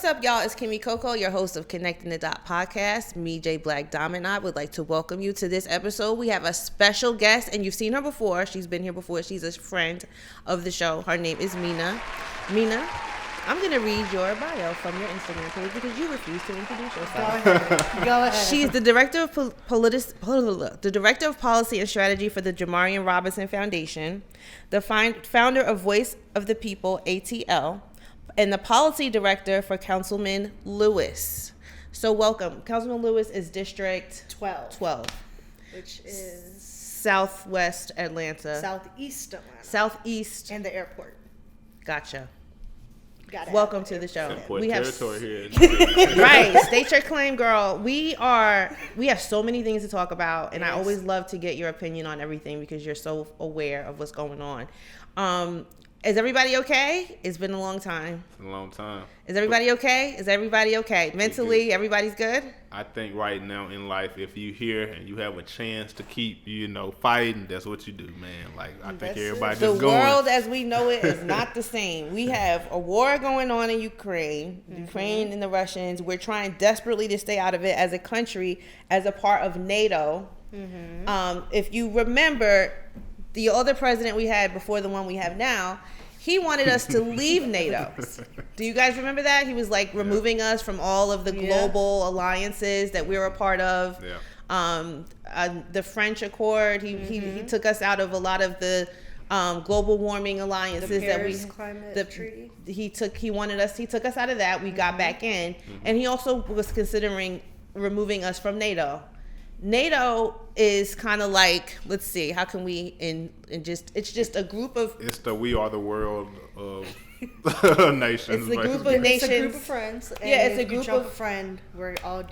what's up, y'all? It's Kymmy Coco, your host of Connecting the Dot podcast. Me, J Black Dom, and I would like to welcome you to this episode. We have a special guest, and you've seen her before. She's been here before. She's a friend of the show. Her name is Mina. Mina, I'm going to read your bio from your Instagram page because you refuse to introduce yourself. Go ahead. She's the director of the director of policy and strategy for the Jabari Robinson Foundation, the founder of Voice of the People (ATL), and the policy director for Councilman Lewis. So welcome. Councilman Lewis is District 12, which is Southwest Atlanta. Southeast Atlanta. Southeast. And the airport. Gotcha. Gotta Welcome to the show. We have territory here. Right, state your claim, girl. We have so many things to talk about, and yes. I always love to get your opinion on everything because you're so aware of what's going on. Is everybody okay? It's been a long time. It's been a long time. Is everybody okay? Is everybody okay? Mentally, everybody's good? I think right now in life, if you here and you have a chance to keep, fighting, that's what you do, man. Like, I think everybody just going. The world as we know it is not the same. We have a war going on in Ukraine, Ukraine and the Russians. We're trying desperately to stay out of it as a country, as a part of NATO. If you remember, the other president we had before the one we have now, he wanted us to leave NATO. Do you guys remember that? He was like removing us from all of the global alliances that we were a part of. The French Accord, he took us out of a lot of the global warming alliances that we climate treaty. He took us out of that. We got back in, and he also was considering removing us from NATO. NATO is kind of like, let's see, how can we it's just a group of... It's the we are the world of nations. It's a group of nations. It's a group of friends. And it's a group of... friend, we're all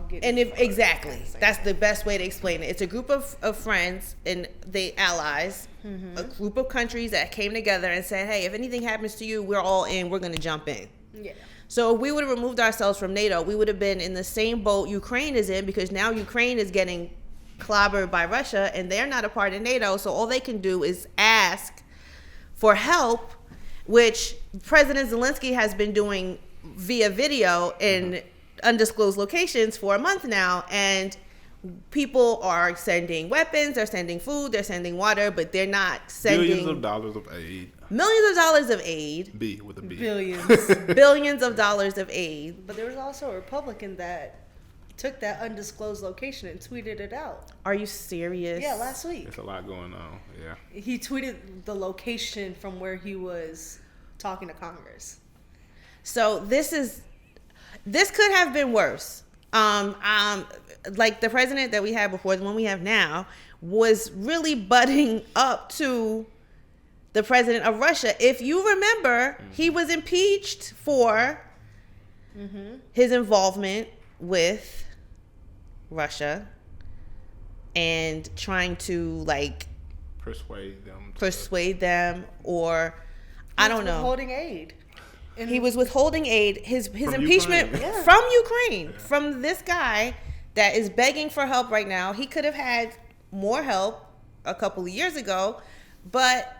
getting... And exactly, that's the best way to explain it. It's a group of friends and they allies, a group of countries that came together and said, hey, if anything happens to you, we're all in, we're going to jump in. Yeah. So if we would have removed ourselves from NATO, we would have been in the same boat Ukraine is in, because now Ukraine is getting clobbered by Russia and they're not a part of NATO. So all they can do is ask for help, which President Zelensky has been doing via video in undisclosed locations for a month now. And people are sending weapons, they're sending food, they're sending water, but they're not sending... Billions of dollars of aid. Millions of dollars of aid. B with a B. Billions of dollars of aid. But there was also a Republican that took that undisclosed location and tweeted it out. Are you serious? Yeah, last week. There's a lot going on, yeah. He tweeted the location from where he was talking to Congress. So this could have been worse. Like the president that we had before, the one we have now, was really butting up to the president of Russia. If you remember, he was impeached for his involvement with Russia and trying to persuade them, or I don't know. Withholding aid. He was withholding aid. His impeachment Ukraine. From Ukraine, from this guy that is begging for help right now. He could have had more help a couple of years ago, but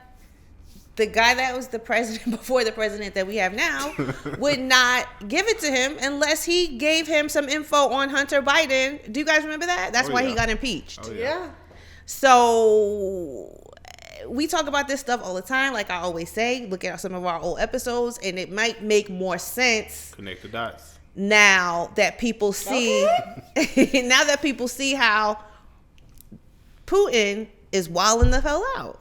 the guy that was the president before the president that we have now would not give it to him unless he gave him some info on Hunter Biden. Do you guys remember that? That's why he got impeached. Oh, yeah. So we talk about this stuff all the time. Like I always say, look at some of our old episodes and it might make more sense. Connect the dots. Now that people see, now that people see how Putin is wilding the hell out.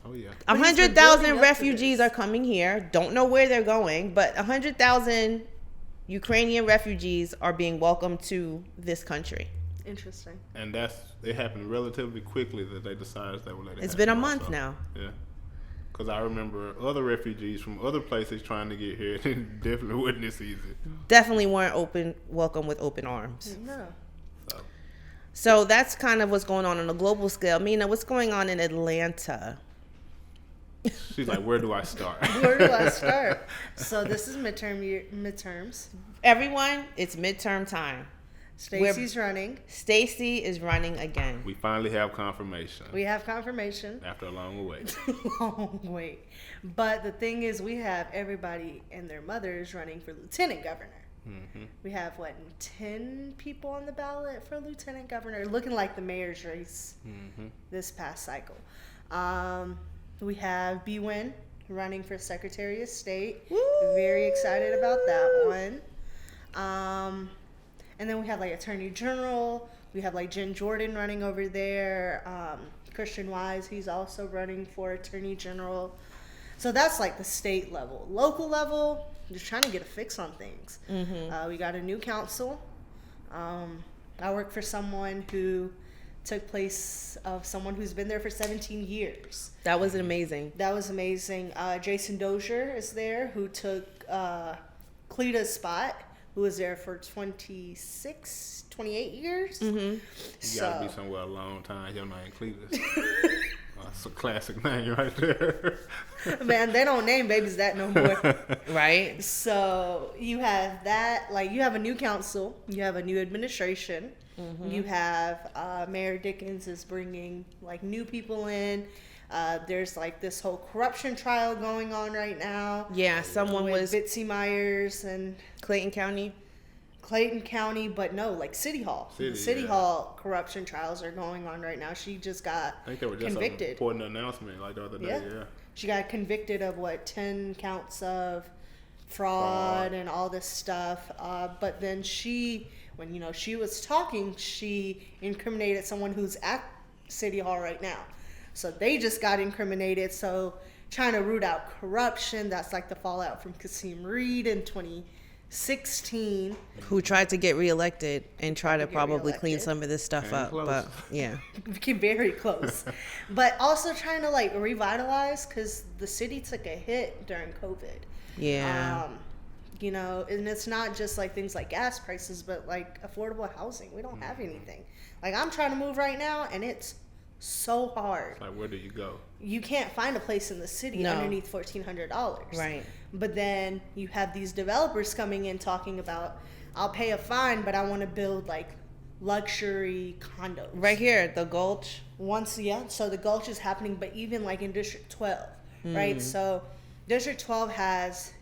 Oh, yeah. 100,000 refugees are coming here. Don't know where they're going, but 100,000 Ukrainian refugees are being welcomed to this country. Interesting. And it happened relatively quickly that they decided they would let it It's happen been a also. month now. Yeah. Because I remember other refugees from other places trying to get here. It definitely wasn't this easy. Definitely weren't welcome with open arms. No. So that's kind of what's going on a global scale. Mina, what's going on in Atlanta? She's like, where do I start? Where do I start? So this is midterms. Everyone, it's midterm time. Stacy's running. Stacy is running again. We finally have confirmation. We have confirmation. After a long wait. Long wait. But the thing is, we have everybody and their mothers running for lieutenant governor. Mm-hmm. We have, 10 people on the ballot for lieutenant governor, looking like the mayor's race this past cycle. We have B-Win running for Secretary of State. Woo! Very excited about that one. And then we have Attorney General. We have Jen Jordan running over there. Christian Wise, he's also running for Attorney General. So that's the state level. Local level, just trying to get a fix on things. We got a new council. I work for someone who took place of someone who's been there for 17 years. That was amazing. That was amazing. Jason Dozier is there, who took Cleta's spot, who was there for 28 years. Mm-hmm. You gotta be somewhere a long time. Your name Cletus. That's a classic name right there. Man, they don't name babies that no more. Right? So you have that. You have a new council. You have a new administration. Mm-hmm. You have Mayor Dickens is bringing new people in. There's this whole corruption trial going on right now. Yeah, someone was Bitsy Myers and Clayton County, but no, City Hall. City Hall corruption trials are going on right now. She just got I think they were just convicted. An important announcement the other day. Yeah. She got convicted of 10 counts of fraud and all this stuff. But then when she was talking, she incriminated someone who's at City Hall right now. So they just got incriminated. So trying to root out corruption. That's the fallout from Kasim Reed in 2016. Who tried to get reelected and try to probably clean some of this stuff up. Close. But yeah. Very close. But also trying to revitalize, because the city took a hit during COVID. Yeah. And it's not just things like gas prices, but affordable housing. We don't have anything. I'm trying to move right now, and it's so hard. Where do you go? You can't find a place in the city underneath $1,400. Right. But then you have these developers coming in talking about, I'll pay a fine, but I want to build luxury condos. Right here, the Gulch. So the Gulch is happening, but even in District 12, right? So District 12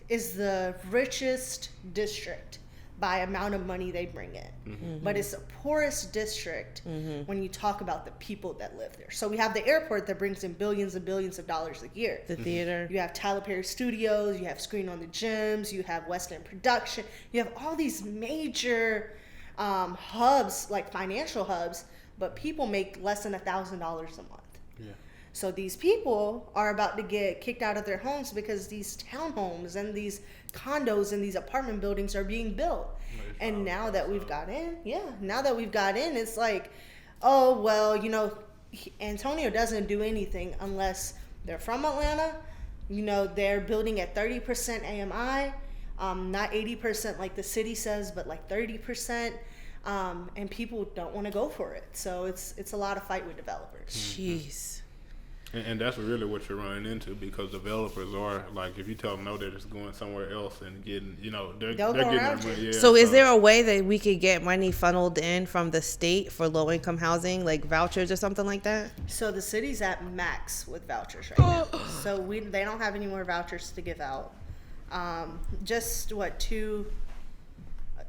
is the richest district by amount of money they bring in. Mm-hmm. But it's the poorest district when you talk about the people that live there. So we have the airport that brings in billions and billions of dollars a year. The theater. You have Tyler Perry Studios, you have Screen on the Gems, you have West End Production. You have all these major hubs, financial hubs, but people make less than $1,000 a month. Yeah. So these people are about to get kicked out of their homes because these townhomes and these condos and these apartment buildings are being built. And now that we've got in, it's oh, well, Antonio doesn't do anything unless they're from Atlanta. They're building at 30% AMI, not 80% like the city says, but 30%. And people don't want to go for it. So it's a lot of fight with developers. Jeez. And that's really what you're running into, because developers are if you tell them no, they're just going somewhere else and getting, they're getting their money. Yeah, so is there a way that we could get money funneled in from the state for low income housing, vouchers or something like that? So the city's at max with vouchers right now. So they don't have any more vouchers to give out. Just 2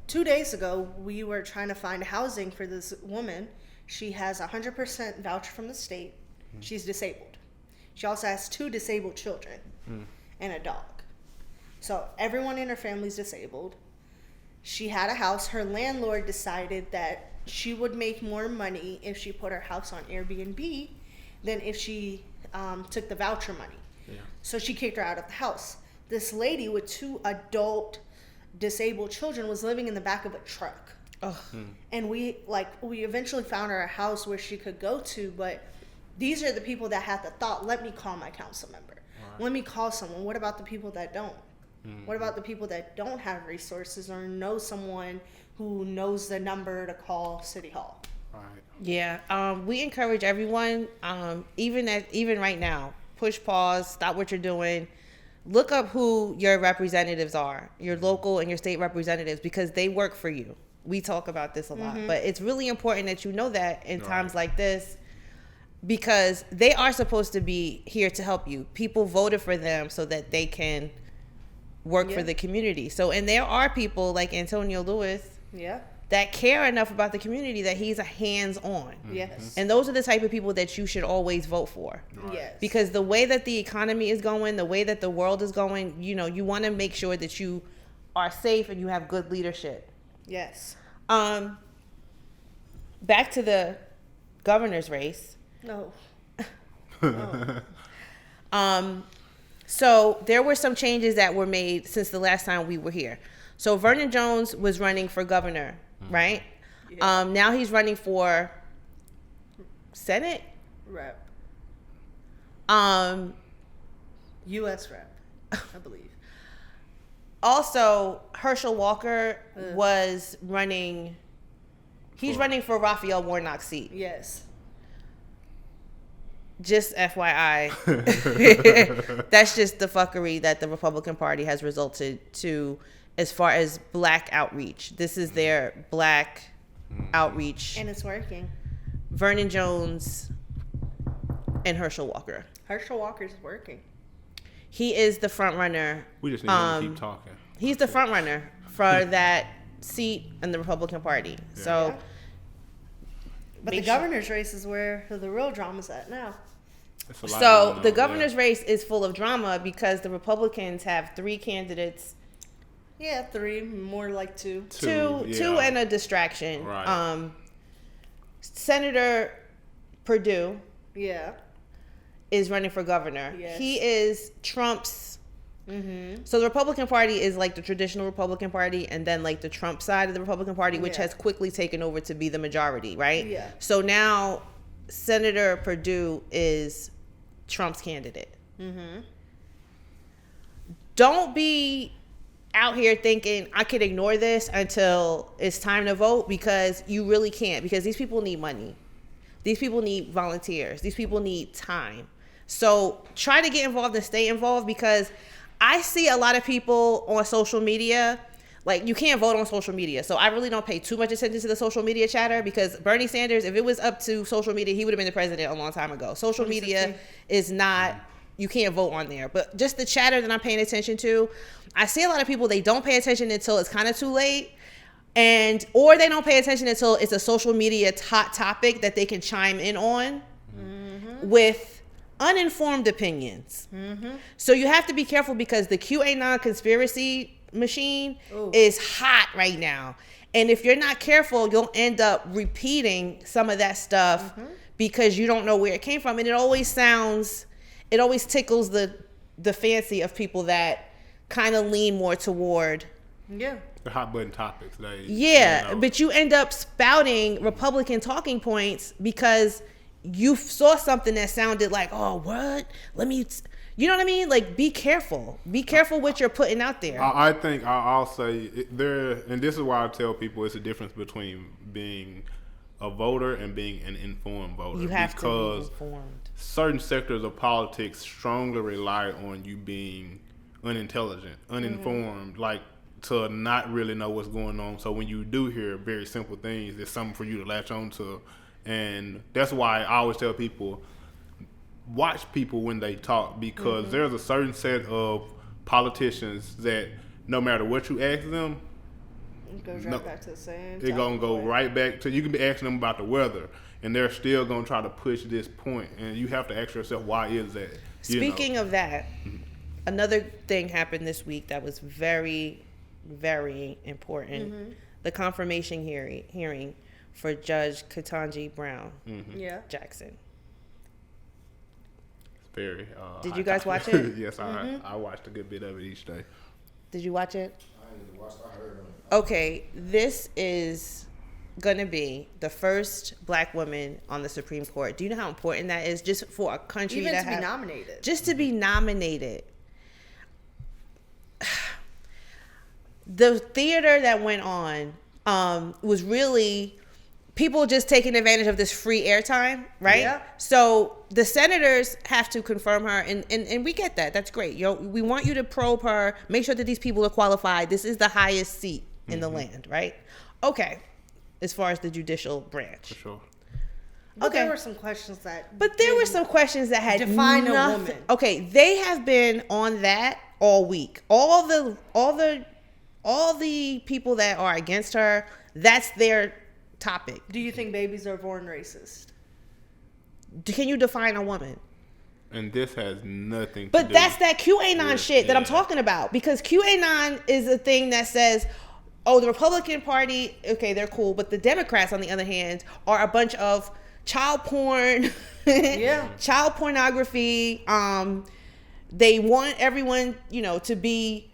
days ago, we were trying to find housing for this woman. She has 100% voucher from the state. She's disabled. She also has 2 disabled children and a dog. So everyone in her family's disabled. She had a house. Her landlord decided that she would make more money if she put her house on Airbnb than if she took the voucher money. Yeah. So she kicked her out of the house. This lady with 2 adult disabled children was living in the back of a truck. And we eventually found her a house where she could go to, but these are the people that had the thought, let me call my council member. Right. Let me call someone. What about the people that don't? Mm-hmm. What about the people that don't have resources or know someone who knows the number to call City Hall? Right. Yeah. We encourage everyone, even right now, push pause, stop what you're doing. Look up who your representatives are, your local and your state representatives, because they work for you. we talk about this a lot, but it's really important that you know that in times like this, because they are supposed to be here to help you. People voted for them so that they can work for the community. So, and there are people like Antonio Lewis that care enough about the community that he's a hands-on. Yes. And those are the type of people that you should always vote for. Yes. Because the way that the economy is going, the way that the world is going, you know, you want to make sure that you are safe and you have good leadership. Yes. Back to the governor's race. No. So there were some changes that were made since the last time we were here. So Vernon Jones was running for governor, right? Yeah. Now he's running for Senate rep. U.S. rep, I believe. Also, Herschel Walker was running. He's running for Raphael Warnock's seat. Yes. Just FYI, that's just the fuckery that the Republican Party has resulted to as far as black outreach. This is their black outreach. And it's working. Vernon Jones and Herschel Walker. Herschel Walker's working. He is the front runner. We just need him to keep talking. He's the front runner for that seat in the Republican Party. Yeah. So, but the governor's race is where the real drama's at now. So the governor's race is full of drama because the Republicans have 3 candidates. Yeah, 3, more like 2. Two and a distraction. Right. Senator Perdue. Yeah. Is running for governor. Yes. He is Trump's. So the Republican Party is like the traditional Republican Party, and then like the Trump side of the Republican Party, which has quickly taken over to be the majority, right? Yeah. So now Senator Perdue is Trump's candidate. Don't be out here thinking I could ignore this until it's time to vote, because you really can't, because these people need money. These people need volunteers. These people need time. So try to get involved and stay involved, because I see a lot of people on social media, like you can't vote on social media. So I really don't pay too much attention to the social media chatter, because Bernie Sanders, if it was up to social media, he would have been the president a long time ago. Social media is not, you can't vote on there. But just the chatter that I'm paying attention to, I see a lot of people, they don't pay attention until it's kind of too late. Or they don't pay attention until it's a social media hot topic that they can chime in on with uninformed opinions. So you have to be careful, because the QAnon conspiracy machine is hot right now. And if you're not careful, you'll end up repeating some of that stuff because you don't know where it came from. And it always tickles the fancy of people that kind of lean more toward the hot button topics. But you end up spouting Republican talking points because you saw something that sounded like, oh, what? You know what I mean? Like, be careful. Be careful what you're putting out there. I think I'll say and this is why I tell people it's a difference between being a voter and being an informed voter. You have to be informed. Certain sectors of politics strongly rely on you being unintelligent, uninformed, like to not really know what's going on. So when you do hear very simple things, it's something for you to latch on to. And that's why I always tell people, watch people when they talk, because there's a certain set of politicians that no matter what you ask them, it goes right back to the same. It's going to go right back to, you can be asking them about the weather, and they're still going to try to push this point. And you have to ask yourself, why is that? Speaking of that, another thing happened this week that was very, very important. The confirmation hearing for Judge Ketanji Brown Jackson. Very. Did you guys watch it? Yes, I watched a good bit of it each day. Did you watch it? I didn't watch. I heard of it. Okay, this is gonna be the first black woman on the Supreme Court. Do you know how important that is, just for a country to be nominated? Just to be nominated. The theater that went on was really people just taking advantage of this free airtime, right? Yeah. So the senators have to confirm her, and we get that. That's great. We want you to probe her, make sure that these people are qualified. This is the highest seat in the land, right? okay, as far as the judicial branch. For sure. But Okay. there were some questions that. But there were some questions that had define a nothing. woman. Okay, they have been on that all week. All the people that are against her, that's their topic. Do you think babies are born racist? Can you define a woman? And this has nothing to But do that's that QAnon with- shit that I'm yeah. talking about. Because QAnon is a thing that says, oh, the Republican Party, okay, they're cool. But the Democrats, on the other hand, are a bunch of child porn, Yeah. child pornography. They want everyone, to be,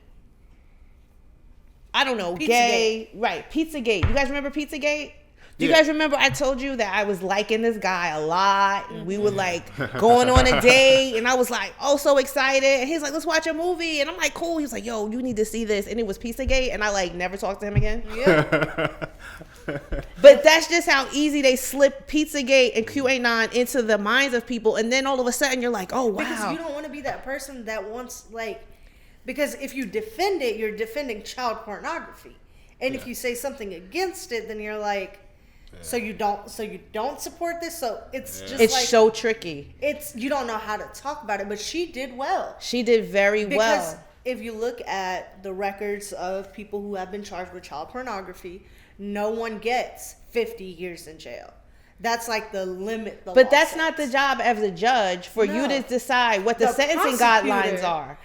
I don't know, gay. Right, Pizzagate. You guys remember Pizzagate? Do you Yeah. guys remember I told you that I was liking this guy a lot, and we were like going on a date, and I was like, oh, so excited, and he's like, let's watch a movie, and I'm like, cool. He was like, yo, you need to see this, and it was Pizzagate, and I like never talked to him again. Yeah. But that's just how easy they slip Pizzagate and QAnon into the minds of people, and then all of a sudden you're like, oh wow. Because you don't want to be that person that wants because if you defend it, you're defending child pornography, and if you say something against it, then you're like, so you don't support this. So it's just It's so tricky. you don't know how to talk about it. But she did well. She did very Because well. if you look at the records of people who have been charged with child pornography, no one gets 50 years in jail. That's like the limit. But that's not the job as a judge for you to decide what the sentencing guidelines are.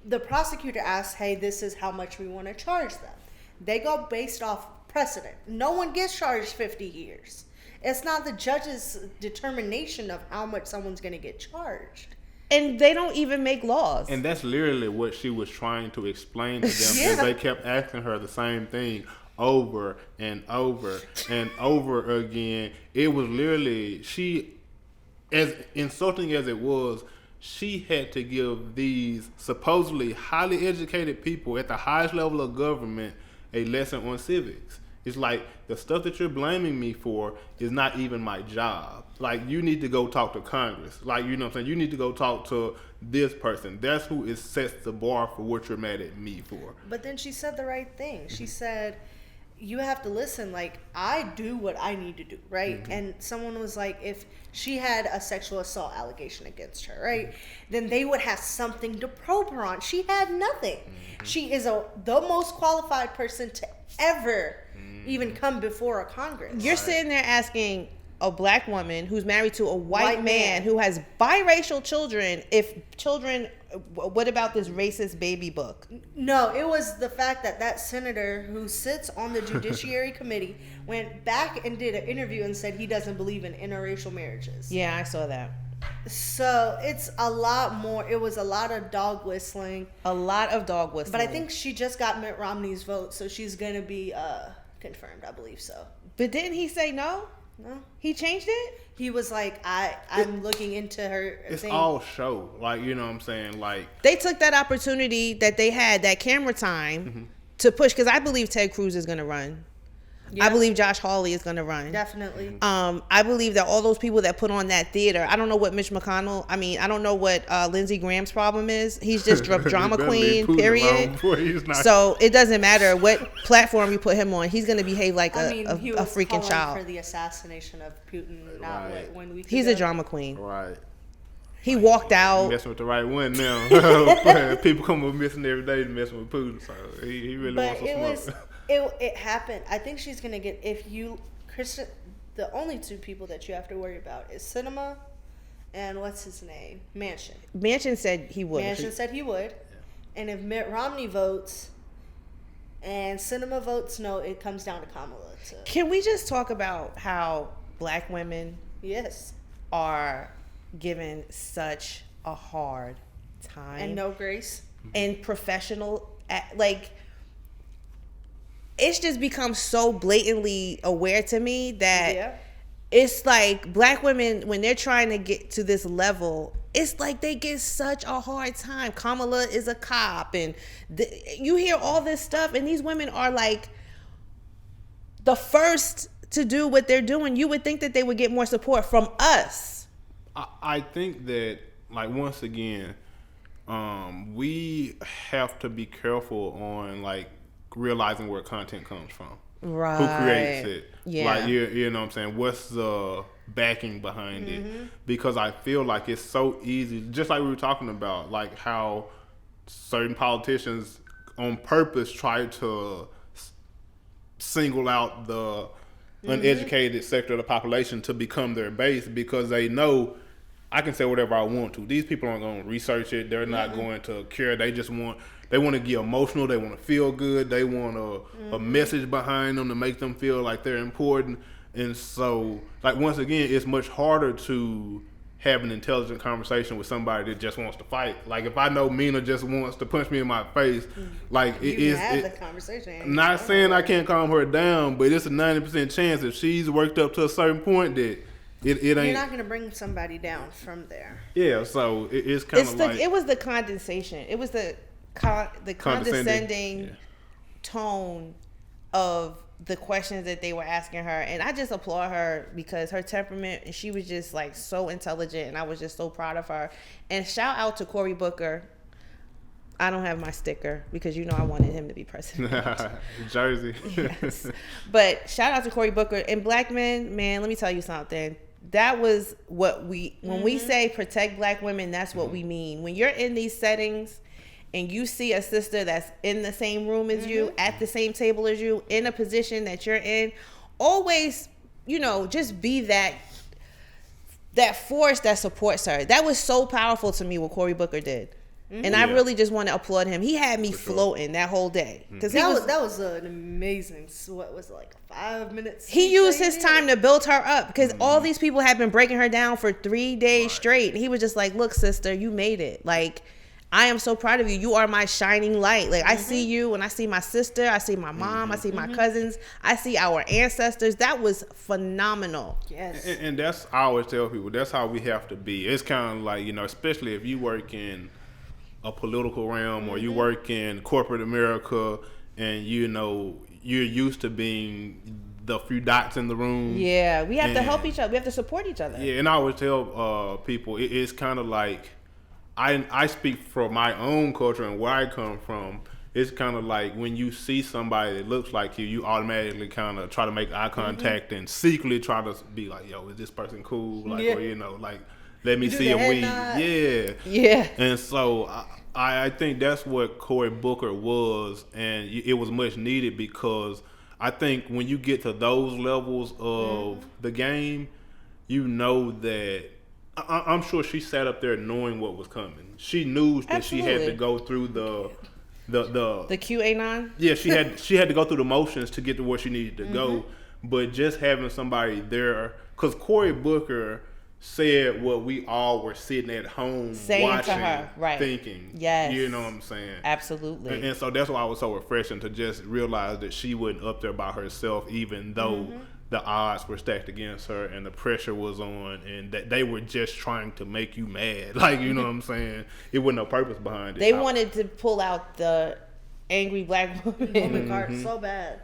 The prosecutor asks, hey, this is how much we want to charge them. They go based off precedent. No one gets charged 50 years. It's not the judge's determination of how much someone's going to get charged. And they don't even make laws. And that's literally what she was trying to explain to them. Yeah. As they kept asking her the same thing over and over and over again. It was literally, as insulting as it was, she had to give these supposedly highly educated people at the highest level of government a lesson on civics. It's like, the stuff that you're blaming me for is not even my job. Like, you need to go talk to Congress. Like, you know what I'm saying? You need to go talk to this person. That's who sets the bar for what you're mad at me for. But then she said the right thing. She said, you have to listen. Like, I do what I need to do, right? Mm-hmm. And someone was like, if she had a sexual assault allegation against her, right, then they would have something to probe her on. She had nothing. Mm-hmm. She is the most qualified person to ever even come before a Congress. You're sitting there asking a black woman who's married to a white man man. who has biracial children, what about this racist baby book? No, it was the fact that senator who sits on the Judiciary Committee went back and did an interview and said he doesn't believe in interracial marriages. Yeah, I saw that. So it's a lot more. It was a lot of dog whistling. A lot of dog whistling. But I think she just got Mitt Romney's vote, so she's going to be confirmed. I believe so. But didn't he say no? No? He changed it? He was like, I'm looking into her It's thing. all show. Like, you know what I'm saying? Like, They took that opportunity that they had, that camera time, to push, because I believe Ted Cruz is going to run. Yeah, I believe Josh Hawley is going to run. definitely. I believe that all those people that put on that theater, I don't know what Mitch McConnell, I don't know what Lindsey Graham's problem is. He's just drama better queen, leave Putin period. alone before he's not- So it doesn't matter what platform you put him on. He's going to behave like He a was freaking calling child. for the assassination of Putin not Right. like 1 week He's ago. a drama queen. right. He walked out. Messing with the right one now. People come up missing every day messing with Putin. So he really But wants some smoke. it happened. I think she's gonna get Kristen. The only two people that you have to worry about is Cinema, and what's his name, Manchin. Manchin said he would. Manchin said he would, and if Mitt Romney votes, and Cinema votes no, it comes down to Kamala. Can we just talk about how black women Yes, are given such a hard time and no grace. and professional it's just become so blatantly aware to me that Yeah. it's like black women, when they're trying to get to this level, it's like they get such a hard time. Kamala is a cop, and you hear all this stuff, and these women are like the first to do what they're doing. You would think that they would get more support from us. I think that, like, once again, we have to be careful on, like, realizing where content comes from. Right. Who creates it? Yeah. Like, you know what I'm saying? What's the backing behind it? Because I feel like it's so easy, just like we were talking about, like how certain politicians on purpose try to single out the uneducated sector of the population to become their base, because they know I can say whatever I want to. These people aren't going to research it. They're not going to care. They just want to get emotional. They want to feel good. They want a message behind them to make them feel like they're important. And so, like, once again, it's much harder to have an intelligent conversation with somebody that just wants to fight. Like, if I know Mina just wants to punch me in my face, like, You can have the conversation. I'm not saying I can't calm her down, but it's a 90% chance if she's worked up to a certain point that it ain't. You're not going to bring somebody down from there. Yeah, so it's kind of like. It was the condensation. It was the condescending tone of the questions that they were asking her, and I just applaud her because her temperament, and she was just like so intelligent, and I was just so proud of her. And shout out to Cory Booker. I don't have my sticker because you know I wanted him to be president. Jersey. Yes. But shout out to Cory Booker and Blackmond, man, let me tell you something. That was what when we say protect black women, that's what we mean. When you're in these settings and you see a sister that's in the same room as you, at the same table as you, in a position that you're in, always, just be that force that supports her. That was so powerful to me what Cory Booker did. And I really just want to applaud him. He had me floating that whole day. Because that was an amazing, what was it, like 5 minutes? He used his time to build her up because all these people had been breaking her down for 3 days straight. And he was just like, look, sister, you made it. Like, I am so proud of you. You are my shining light. Like, I see you and I see my sister. I see my mom. I see my cousins. I see our ancestors. That was phenomenal. Yes. And that's, I always tell people, that's how we have to be. It's kind of like, especially if you work in a political realm or you work in corporate America and, you're used to being the few dots in the room. Yeah, we have to help each other. We have to support each other. Yeah, and I always tell people, it's kind of like, I speak from my own culture and where I come from. It's kind of like when you see somebody that looks like you automatically kind of try to make eye contact and secretly try to be like, yo, is this person cool? Like, or, like, let me see if we, Yeah. And so I think that's what Cory Booker was, and it was much needed because I think when you get to those levels of the game, that I'm sure she sat up there knowing what was coming. She knew that she had to go through the QAnon. Yeah, she had to go through the motions to get to where she needed to go. But just having somebody there, because Cory Booker said what we all were sitting at home saying watching, to her, right? Thinking. Yes. You know what I'm saying? Absolutely. And so that's why it was so refreshing to just realize that she wasn't up there by herself, even though the odds were stacked against her and the pressure was on, and that they were just trying to make you mad. Like, you know what I'm saying? It wasn't no purpose behind it. They wanted to pull out the angry black woman card so bad.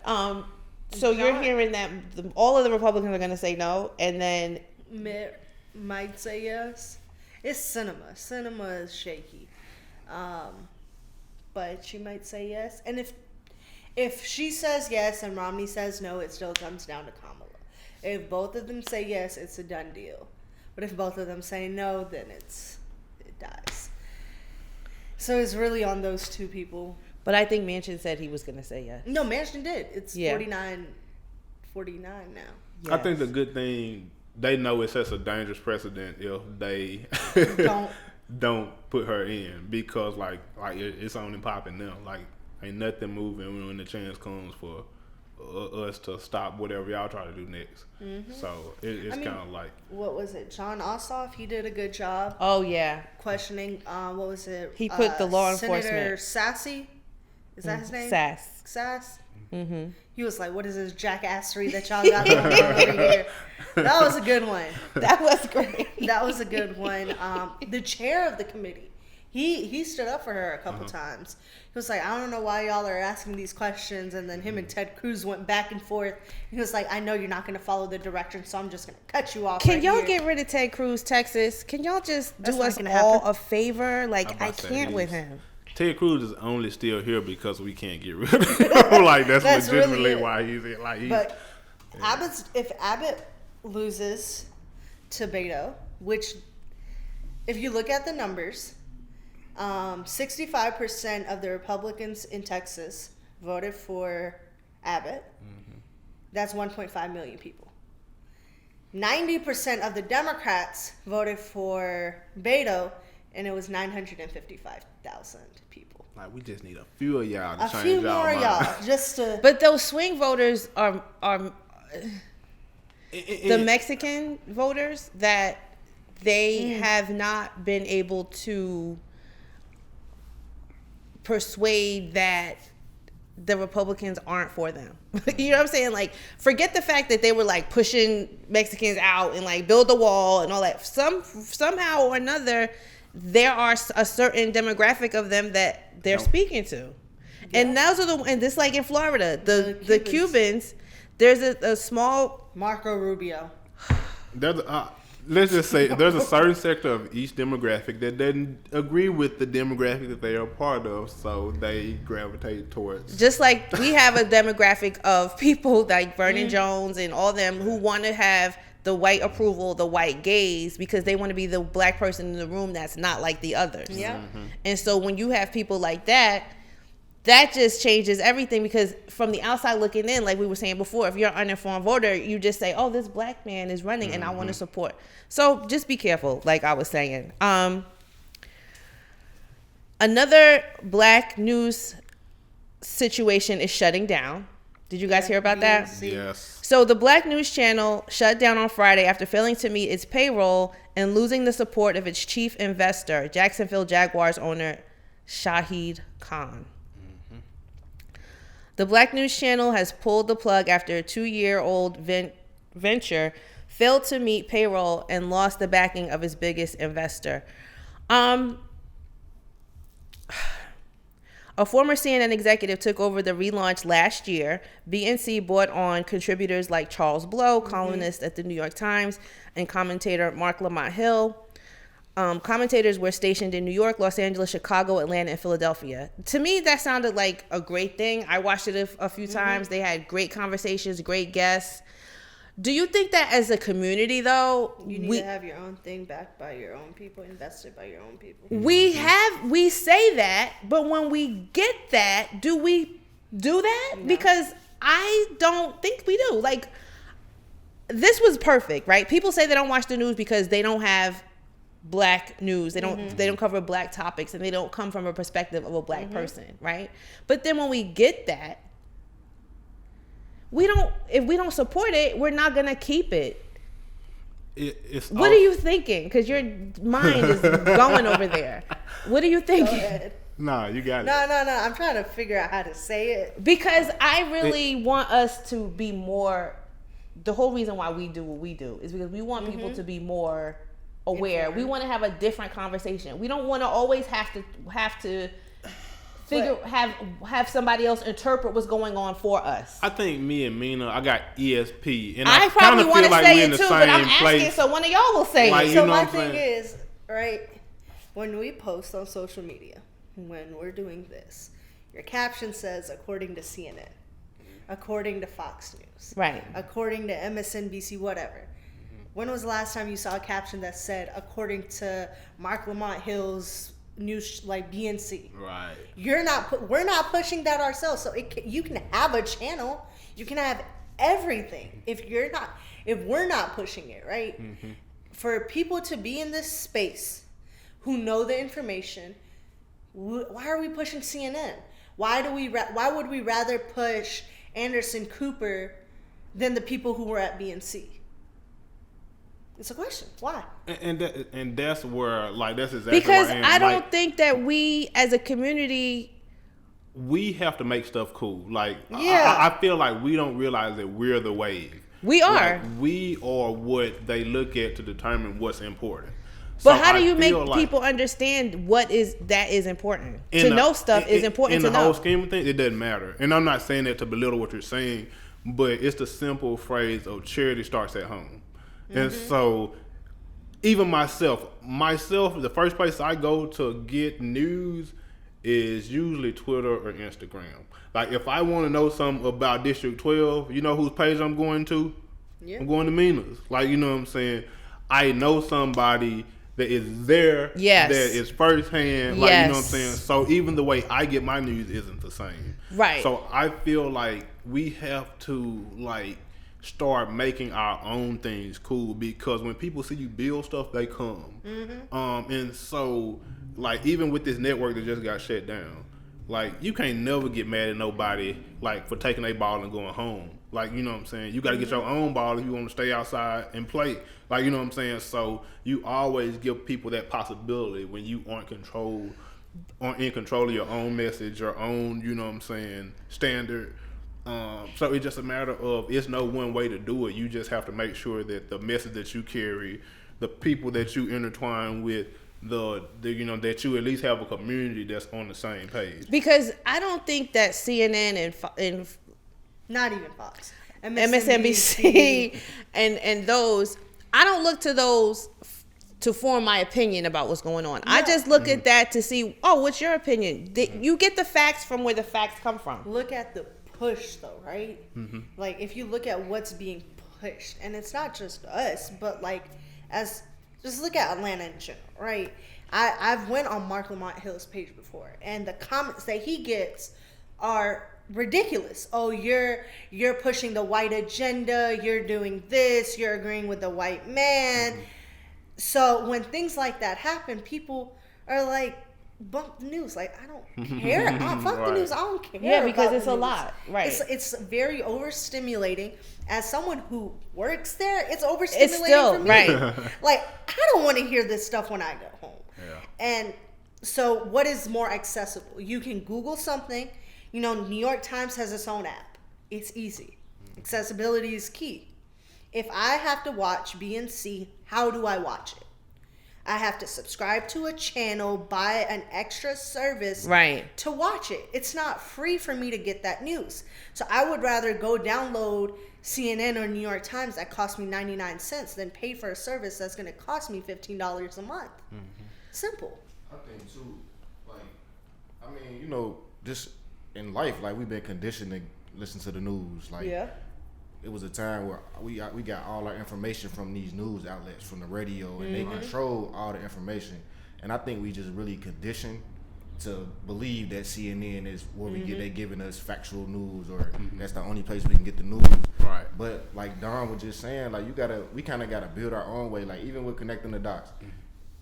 So you're hearing that all of the Republicans are going to say no, and then Mitt might say yes. It's cinema. Cinema is shaky, but she might say yes. And if she says yes and Romney says no, it still comes down to Kamala. If both of them say yes, it's a done deal. But if both of them say no, then it dies. So it's really on those two people. But I think Manchin said he was going to say yes. No, Manchin did. It's 49 now. Yes. I think the good thing, they know it sets a dangerous precedent if they don't put her in, because like it's on and popping now. Like, ain't nothing moving when the chance comes for us to stop whatever y'all try to do next. So it's kind of like, what was it? John Ossoff, he did a good job. Oh yeah, questioning. What was it? He put the law Senator enforcement. Sassy, is that his name? Sass. He was like, "What is this jackassery that y'all got going on over here?" That was a good one. That was great. That was a good one. The chair of the committee, he stood up for her a couple times. He was like, "I don't know why y'all are asking these questions," and then him and Ted Cruz went back and forth. He was like, "I know you're not going to follow the directions, so I'm just going to cut you off." Can y'all get rid of Ted Cruz, Texas? Can y'all just do us all a favor? Like, I can't with him. Ted Cruz is only still here because we can't get rid of him. Like that's legitimately really why he's here. Like But if Abbott loses to Beto, which if you look at the numbers, 65% of the Republicans in Texas voted for Abbott. Mm-hmm. That's 1.5 million people. 90% of the Democrats voted for Beto, and it was 955,000 people. Like we just need a few of y'all to A change few more mind. y'all, just to. But those swing voters are the Mexican voters that they have not been able to persuade that the Republicans aren't for them. You know what I'm saying? Like, forget the fact that they were like pushing Mexicans out and like build a wall and all that. Somehow or another, there are a certain demographic of them that they're speaking to. Yeah. And those are and this like in Florida, the Cubans, there's a small Marco Rubio. Let's just say there's a certain sector of each demographic that doesn't agree with the demographic that they are part of, so they gravitate towards. Just like we have a demographic of people like Vernon Jones and all them who want to have the white approval, the white gaze, because they want to be the black person in the room that's not like the others. Yeah. Mm-hmm. And so when you have people like that, that just changes everything, because from the outside looking in, like we were saying before, if you're an uninformed voter, you just say, oh, this black man is running and I want to support. So just be careful, like I was saying. Another black news situation is shutting down. Did you guys hear about that? Yes. So the Black News Channel shut down on Friday after failing to meet its payroll and losing the support of its chief investor, Jacksonville Jaguars owner Shahid Khan. The Black News Channel has pulled the plug after a 2-year-old venture failed to meet payroll and lost the backing of its biggest investor. A former CNN executive took over the relaunch last year. BNC brought on contributors like Charles Blow, columnist at the New York Times, and commentator Mark Lamont Hill. Commentators were stationed in New York, Los Angeles, Chicago, Atlanta, and Philadelphia. To me, that sounded like a great thing. I watched it a few times. They had great conversations, great guests. Do you think that as a community, though, you need to have your own thing backed by your own people, invested by your own people? We say that, but when we get that, do we do that? No. Because I don't think we do. Like, this was perfect, right? People say they don't watch the news because they don't have black news. They don't cover black topics, and they don't come from a perspective of a black person, right? But then when we get that, if we don't support it, we're not gonna keep it. What are you thinking? Because your mind is going over there. What are you thinking? No, you got it. No. I'm trying to figure out how to say it. Because I really want us to be more. The whole reason why we do what we do is because we want people to be more aware. Informed. We want to have a different conversation. We don't want to always have to have somebody else interpret what's going on for us. I think me and Mina, I got ESP, and I probably want to say it too, but I'm asking so one of y'all will say like, it. So my thing is, right, when we post on social media, when we're doing this, your caption says according to CNN, according to Fox News, right, according to MSNBC, whatever. When was the last time you saw a caption that said according to Mark Lamont Hill's news, like BNC? Right. We're not pushing that ourselves. So you can have a channel, you can have everything. If we're not pushing it, right? For people to be in this space who know the information, why are we pushing CNN? Why would we rather push Anderson Cooper than the people who were at BNC? It's a question. Why? And that's where, like, that's exactly because where I don't think that we as a community, we have to make stuff cool. Like, yeah. I feel like we don't realize that we're the wave. We are. Like, we are what they look at to determine what's important. But how do you make people understand what is important? To know stuff is important to know. In the whole scheme of things, it doesn't matter. And I'm not saying that to belittle what you're saying, but it's the simple phrase of charity starts at home. And so even myself, the first place I go to get news is usually Twitter or Instagram. Like if I want to know something about District 12, you know whose page I'm going to? Yeah. I'm going to Mina's. Like, you know what I'm saying? I know somebody that is there, Yes. that is firsthand. Like, Yes. you know what I'm saying? So even the way I get my news isn't the same. Right. So I feel like we have to like start making our own things cool, because when people see you build stuff, they come. And so like even with this network that just got shut down, like you can't never get mad at nobody like for taking a ball and going home. Like, you know what I'm saying? You got to get your own ball if you want to stay outside and play. Like, you know what I'm saying? So you always give people that possibility when you aren't in control of your own message, your own, you know what I'm saying, standard. So it's just a matter of, it's no one way to do it. You just have to make sure that the message that you carry, the people that you intertwine with, the you know, that you at least have a community that's on the same page. Because I don't think that CNN and Not even Fox. MSNBC and those, I don't look to those to form my opinion about what's going on. I just look at that to see, oh, what's your opinion? You get the facts from where the facts come from. Look at the push though, right? Like if you look at what's being pushed, and it's not just us, but like just look at Atlanta in general, right? I've went on Mark Lamont Hill's page before, and the comments that he gets are ridiculous. Oh, you're pushing the white agenda, you're doing this, you're agreeing with the white man. So when things like that happen, people are like, bump the news. Like, I don't care. Fuck the news. I don't care. Yeah, because about it's the a news. lot. Right. It's very overstimulating. As someone who works there, it's overstimulating It's still, for me. right. Like, I don't want to hear this stuff when I go home. Yeah. And so what is more accessible? You can Google something. You know, New York Times has its own app. It's easy. Accessibility is key. If I have to watch BNC, how do I watch it? I have to subscribe to a channel, buy an extra service to watch it. It's not free for me to get that news. So I would rather go download CNN or New York Times that cost me 99 cents than pay for a service that's going to cost me $15 a month. Simple. I think too, like, I mean, you know, just in life, like we've been conditioned to listen to the news. Like, it was a time where we got all our information from these news outlets, from the radio, and they control all the information. And I think we just really conditioned to believe that CNN is where we get, they giving us factual news, or that's the only place we can get the news. Right. But like Don was just saying, like we kind of gotta build our own way. Like even with connecting the dots,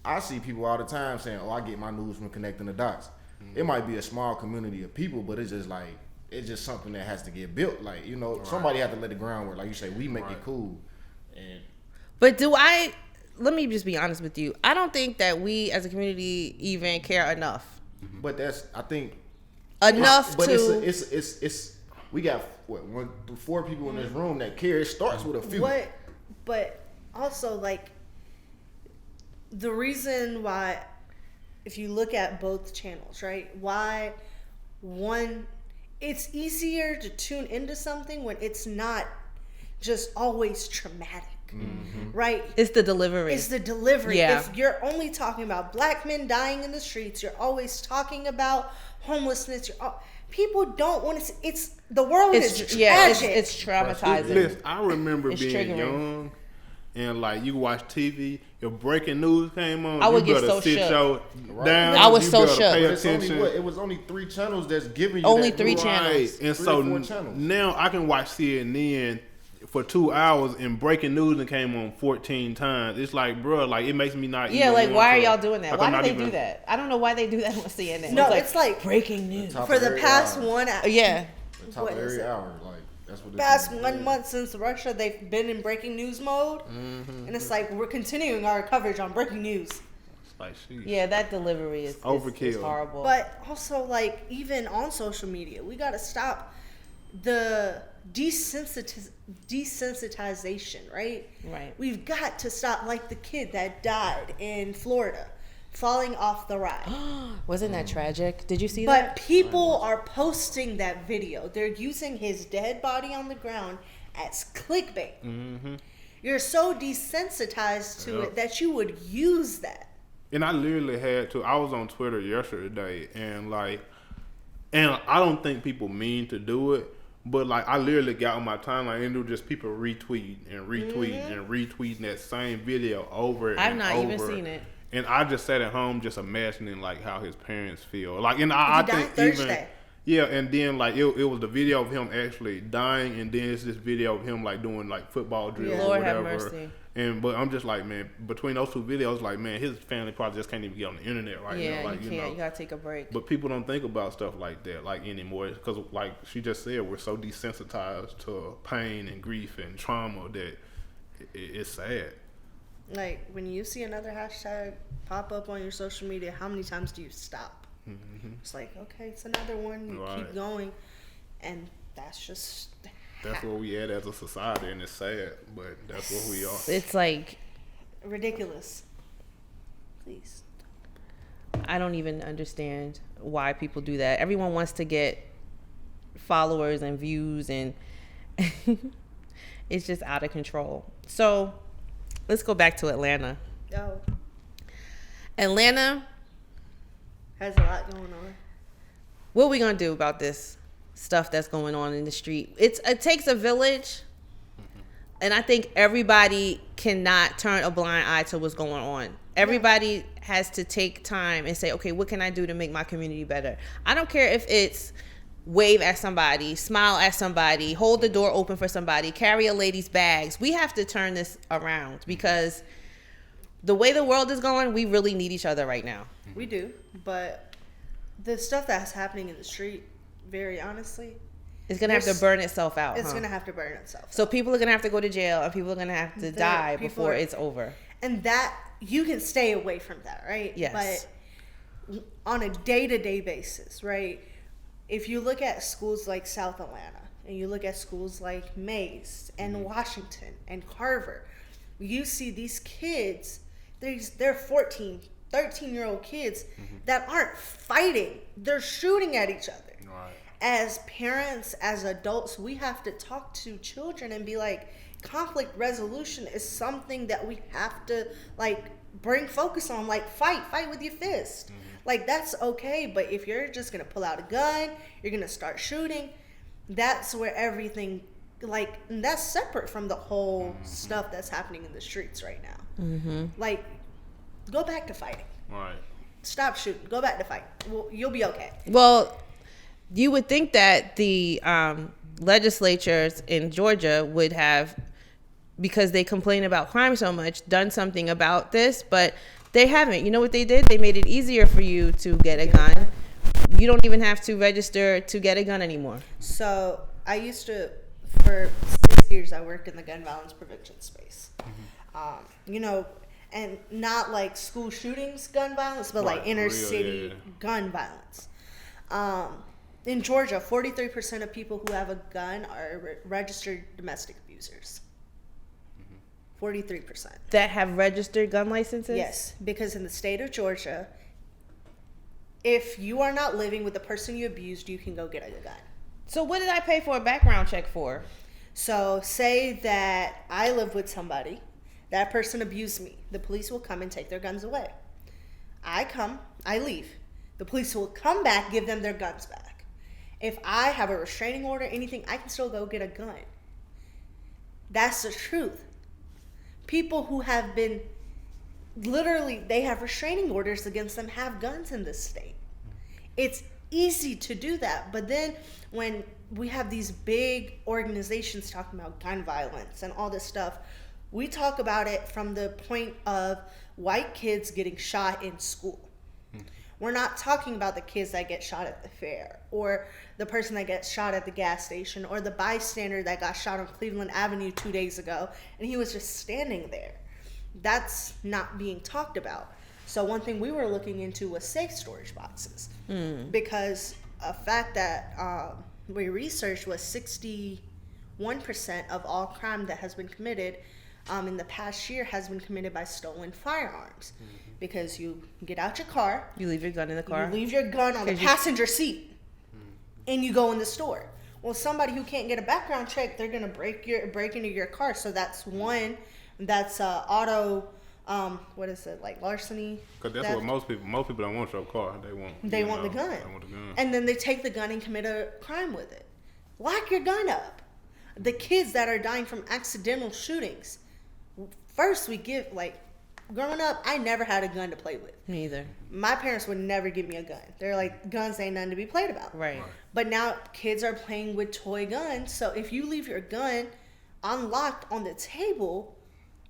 I see people all the time saying, "Oh, I get my news from connecting the dots." It might be a small community of people, but it's just like, it's just something that has to get built. Like, you know, somebody have to let the groundwork. Like you say, we make it cool. And But let me just be honest with you. I don't think that we as a community even care enough. but that's, I think, Enough but to. it's we got what, 4 people in this room that care. It starts with a few. But also, like, the reason why, if you look at both channels, right? Why one, it's easier to tune into something when it's not just always traumatic, right? It's the delivery. It's the delivery. Yeah. If you're only talking about black men dying in the streets, you're always talking about homelessness. People don't want to. It's the world is tragic. It's traumatizing. Listen, I remember It's being triggering. young, and like you watch TV, if breaking news came on, I would you get better so sit shook. your down. I was you so better shook. Pay But it's only attention. it was only 3 channels that's giving you Only that 3 news. channels. Right, and 3 so or 4 channels. now I can watch CNN for 2 hours, and breaking news and came on 14 times. It's like, bro, like it makes me not. Yeah, even like want why are to- y'all doing that? like, Why I'm do not they even- do that? I don't know why they do that on CNN. No, it's like breaking news. top for of the every past hour. one. Yeah. The top What of is every it? hour, like that's what. Past 1 month since Russia, they've been in breaking news mode, and it's like we're continuing our coverage on breaking news. It's like, sheesh. Yeah, that delivery is Overkill. Is horrible. But also, like, even on social media, we got to stop the desensitization, right? Right. We've got to stop, like the kid that died in Florida, falling off the ride. Wasn't that tragic? Did you see But that? people are posting that video. They're using his dead body on the ground as clickbait. You're so desensitized to it that you would use that. And I literally had to. I was on Twitter yesterday, and like, and I don't think people mean to do it, but like, I literally got on my timeline and it was just people retweeting and retweeting and retweeting that same video over and over. I've not even seen it. And I just sat at home just imagining like how his parents feel. Like, and I think Thursday. even. Yeah, and then like it was the video of him actually dying, and then it's this video of him like doing like football drills or Lord whatever. have mercy. But I'm just like, man, between those two videos, like, man, his family probably just can't even get on the internet right now. Like, you can't. You gotta take a break. But people don't think about stuff like that like anymore, because like she just said, we're so desensitized to pain and grief and trauma that it's sad. Like, when you see another hashtag pop up on your social media, how many times do you stop? Mm-hmm. It's like, okay, it's another one. You keep going, and that's just. That's where we at as a society, and it's sad, but that's where we are. It's like ridiculous. Please. I don't even understand why people do that. Everyone wants to get followers and views, and it's just out of control. So let's go back to Atlanta. Oh. Atlanta has a lot going on. What are we gonna do about this stuff that's going on in the street? It takes a village, and I think everybody cannot turn a blind eye to what's going on. Everybody has to take time and say, okay, what can I do to make my community better? I don't care if it's wave at somebody, smile at somebody, hold the door open for somebody, carry a lady's bags. We have to turn this around, because the way the world is going, we really need each other right now. We do, but the stuff that's happening in the street, very honestly, it's going to have to burn itself out. It's going to have to burn itself. So people are going to have to go to jail, and people are going to have to die before it's over. And that, you can stay away from that, right? Yes. But on a day-to-day basis, right? If you look at schools like South Atlanta, and you look at schools like Mays and Washington and Carver, you see these kids, they're 14, 13-year-old kids that aren't fighting. They're shooting at each other. Right. As parents, as adults, we have to talk to children and be like, conflict resolution is something that we have to like bring focus on. Like, fight with your fist. Like, that's okay. But if you're just gonna pull out a gun, you're gonna start shooting, that's where everything, like, and that's separate from the whole stuff that's happening in the streets right now. Like, go back to fighting. Right. Stop shooting. Go back to fight. Well, you'll be okay. Well, you would think that the legislatures in Georgia would have, because they complain about crime so much, done something about this, but they haven't. You know what they did? They made it easier for you to get a gun. You don't even have to register to get a gun anymore. So I used to, for 6 years, I worked in the gun violence prevention space. You know, and not like school shootings gun violence, but like inner city gun violence. In Georgia, 43% of people who have a gun are registered domestic abusers. 43%. That have registered gun licenses? Yes, because in the state of Georgia, if you are not living with the person you abused, you can go get a gun. So what did I pay for a background check for? So say that I live with somebody, that person abused me. The police will come and take their guns away. I leave. The police will come back, give them their guns back. If I have a restraining order, anything, I can still go get a gun. That's the truth. People who have been, literally, they have restraining orders against them, have guns in this state. It's easy to do that. But then when we have these big organizations talking about gun violence and all this stuff, we talk about it from the point of white kids getting shot in school. We're not talking about the kids that get shot at the fair, or the person that gets shot at the gas station, or the bystander that got shot on Cleveland Avenue 2 days ago, and he was just standing there. That's not being talked about. So one thing we were looking into was safe storage boxes, because a fact that we researched was 61% of all crime that has been committed in the past year has been committed by stolen firearms. Because you get out your car. You leave your gun in the car. You leave your gun on the passenger seat. And you go in the store. Well, somebody who can't get a background check, they're going to break into your car. So that's one. That's auto what is it, like larceny? Because that's theft. what most people don't want your car. They want The gun. They want the gun. And then they take the gun and commit a crime with it. Lock your gun up. The kids that are dying from accidental shootings. First, we give, like, growing up, I never had a gun to play with. Me either. My parents would never give me a gun. They're like, guns ain't nothing to be played about. Right. But now kids are playing with toy guns. So if you leave your gun unlocked on the table,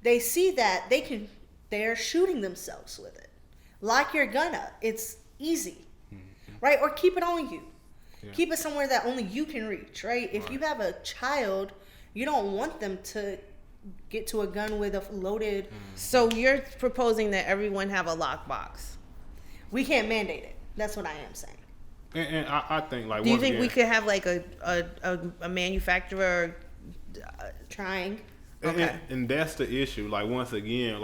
they see that they're shooting themselves with it. Lock your gun up. It's easy. Right? Or keep it on you. Yeah. Keep it somewhere that only you can reach, right? If you have a child, you don't want them to get to a gun with a loaded... So you're proposing that everyone have a lockbox? We can't mandate it. That's what I am saying. And I think, like, do you think we could have like a manufacturer trying? Okay. And that's the issue. Like once again,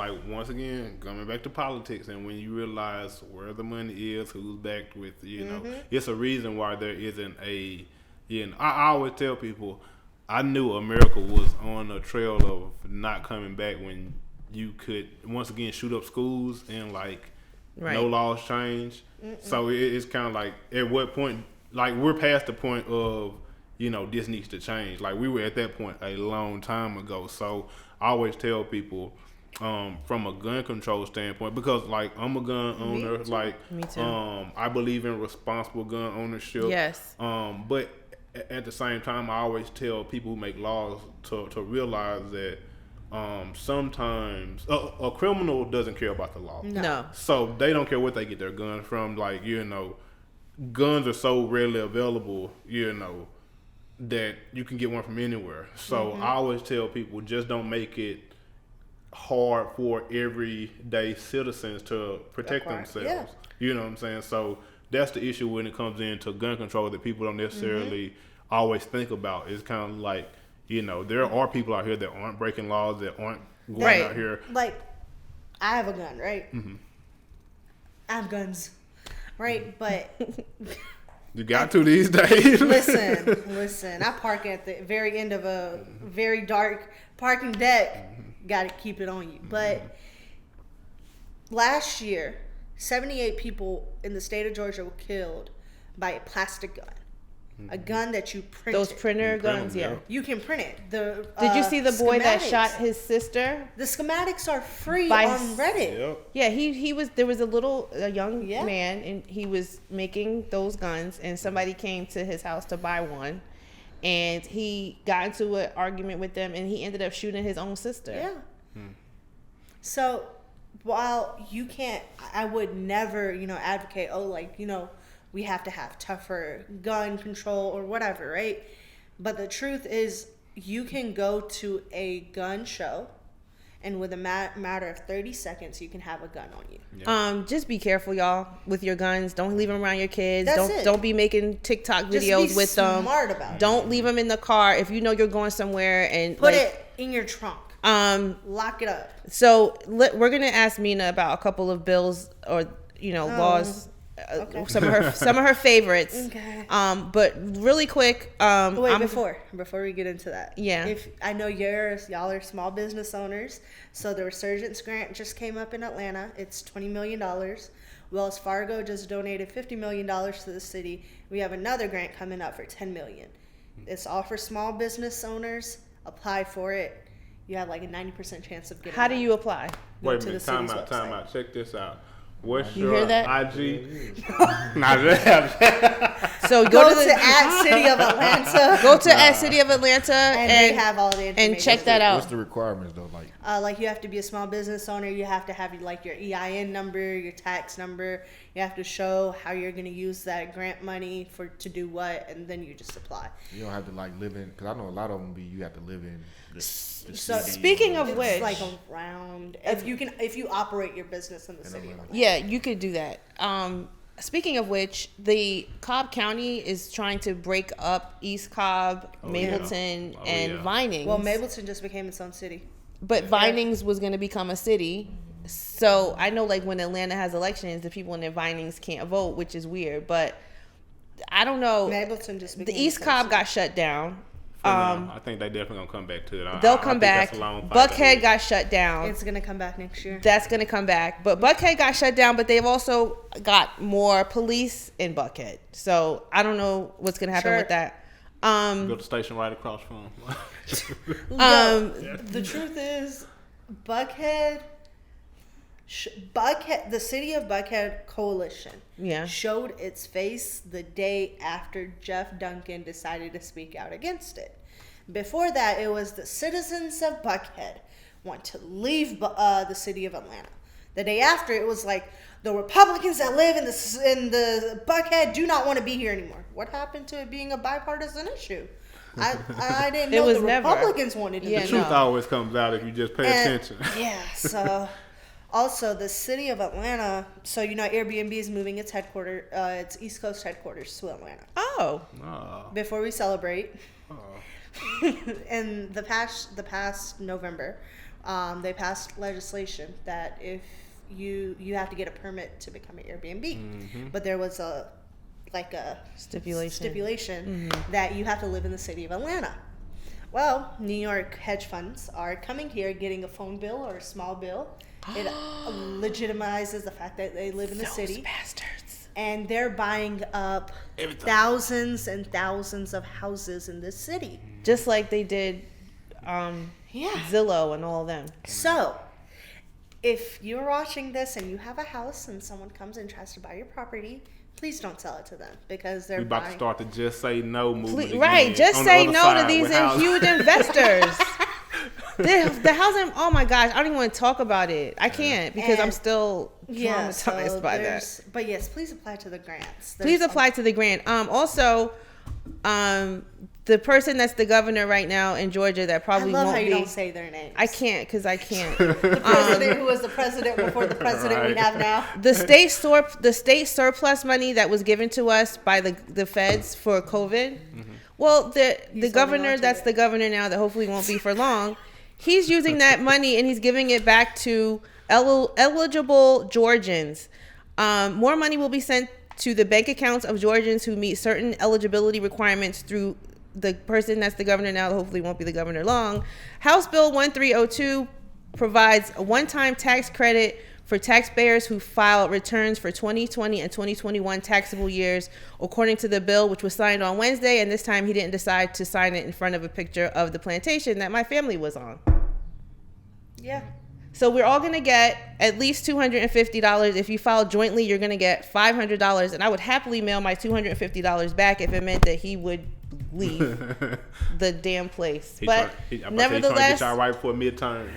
coming back to politics, and when you realize where the money is, who's backed with, you know, it's a reason why there isn't a, you know, I always tell people, I knew America was on a trail of not coming back when you could once again shoot up schools and like no laws change. So it's kind of like, at what point, like we're past the point of, you know, this needs to change. Like we were at that point a long time ago. So I always tell people, from a gun control standpoint, because like I'm a gun owner, Me too. I believe in responsible gun ownership. Yes. But at the same time, I always tell people who make laws to realize that sometimes a criminal doesn't care about the law. No. So they don't care what they get their gun from. Like, you know, guns are so readily available, you know, that you can get one from anywhere. So I always tell people, just don't make it hard for everyday citizens to protect themselves. Yeah. You know what I'm saying? So that's the issue when it comes into gun control that people don't necessarily always think about. It's kind of like, you know, there are people out here that aren't breaking laws, that aren't going out here. Like, I have a gun, right? I have guns, right? But you got to these days. listen. I park at the very end of a very dark parking deck. Got to keep it on you. But last year, 78 people in the state of Georgia were killed by a plastic gun. A gun that you printed. Those printer guns, yeah. You can print it. Did you see the boy that shot his sister? The schematics are free on Reddit. Yep. Yeah, there was a young man, and he was making those guns, and somebody came to his house to buy one, and he got into an argument with them, and he ended up shooting his own sister. Yeah. So while you can't, I would never, you know, advocate, we have to have tougher gun control or whatever, right? But the truth is, you can go to a gun show, and with a matter of 30 seconds, you can have a gun on you. Yeah. Just be careful, y'all, with your guns. Don't leave them around your kids. That's Don't be making TikTok videos with them. Smart about it. Don't leave them in the car if you know you're going somewhere, and put it in your trunk. Lock it up. So we're gonna ask Mina about a couple of bills or laws. Okay. Some of her favorites. Okay. But really quick. Wait, before we get into that. Yeah. If I know y'all are small business owners, so the Resurgence grant just came up in Atlanta. It's $20 million. Wells Fargo just donated $50 million to the city. We have another grant coming up for $10 million. It's all for small business owners. Apply for it. You have like a 90% chance of getting. How do you apply? Wait a minute. Time out. Check this out. What's You your hear that? IG? So go to @City of Atlanta. Go to @City of Atlanta and they have all the information. And check that out. What's the requirements though? Like you have to be a small business owner. You have to have like your EIN number, your tax number. You have to show how you're going to use that grant money to do what, and then you just apply. You don't have to live in, because I know a lot of them you have to live in. So speaking of which, like around if you operate your business in the city. Yeah, you could do that. Speaking of which, the Cobb County is trying to break up East Cobb, Mableton, and Vinings. Well, Mableton just became its own city. But Vinings was going to become a city. So I know, like, when Atlanta has elections, the people in their Vinings can't vote, which is weird. But I don't know. Mableton just became the East Cobb got shut down I think they definitely gonna come back to it. They'll come back. Buckhead got shut down. It's gonna come back next year. That's gonna come back. But Buckhead got shut down, but they've also got more police in Buckhead. So I don't know what's gonna happen with that. Built a station right across from. The truth is, Buckhead, the city of Buckhead coalition showed its face the day after Jeff Duncan decided to speak out against it. Before that, it was the citizens of Buckhead want to leave the city of Atlanta. The day after, it was like the Republicans that live in the Buckhead do not want to be here anymore. What happened to it being a bipartisan issue? I didn't know the Republicans wanted to be. The truth always comes out if you just pay attention. Yeah, so also the city of Atlanta, so Airbnb is moving its headquarters, its East Coast headquarters to Atlanta. Oh. Before we celebrate. In the past November, they passed legislation that if you have to get a permit to become an Airbnb, but there was a stipulation that you have to live in the city of Atlanta. Well, New York hedge funds are coming here, getting a phone bill or a small bill. It legitimizes the fact that they live in the city. Those bastards. And they're buying up thousands and thousands of houses in this city. Just like they did Zillow and all of them. So, if you're watching this and you have a house and someone comes and tries to buy your property, please don't sell it to them because they're about to start the just say no movement. Right, just say no to these huge investors. The housing, oh my gosh, I don't even want to talk about it. I can't because I'm still traumatized by that. But yes, please apply to the grants. Please apply to the grant. Also, the person that's the governor right now in Georgia that probably won't be. I love how you don't say their names. I can't because I can't. The president who was the president before the president we have now. The state surplus money that was given to us by the feds for COVID. Well, the governor that's the governor now that hopefully won't be for long. He's using that money and he's giving it back to eligible Georgians. More money will be sent to the bank accounts of Georgians who meet certain eligibility requirements through the person that's the governor now, hopefully won't be the governor long. House Bill 1302 provides a one-time tax credit for taxpayers who filed returns for 2020 and 2021 taxable years, according to the bill, which was signed on Wednesday. And this time he didn't decide to sign it in front of a picture of the plantation that my family was on. Yeah. So we're all going to get at least $250. If you file jointly, you're going to get $500. And I would happily mail my $250 back if it meant that he would leave the damn place. Nevertheless, he right for a midterm.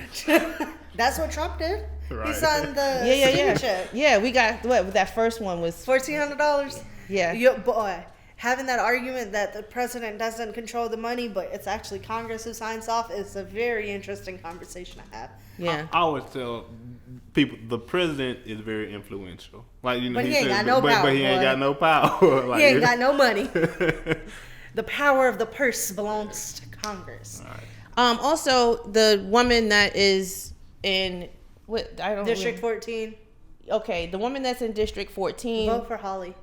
That's what Trump did. Right. He signed the check. Yeah, we got that first one was $1,400. Yeah. Boy, having that argument that the president doesn't control the money, but it's actually Congress who signs off is a very interesting conversation to have. Yeah. I always tell people the president is very influential. But he ain't got no power. But he ain't got no power. He ain't got no money. The power of the purse belongs to Congress. Right. Also, the woman that is in District 14. Okay, the woman that's in District 14. Vote for Holly.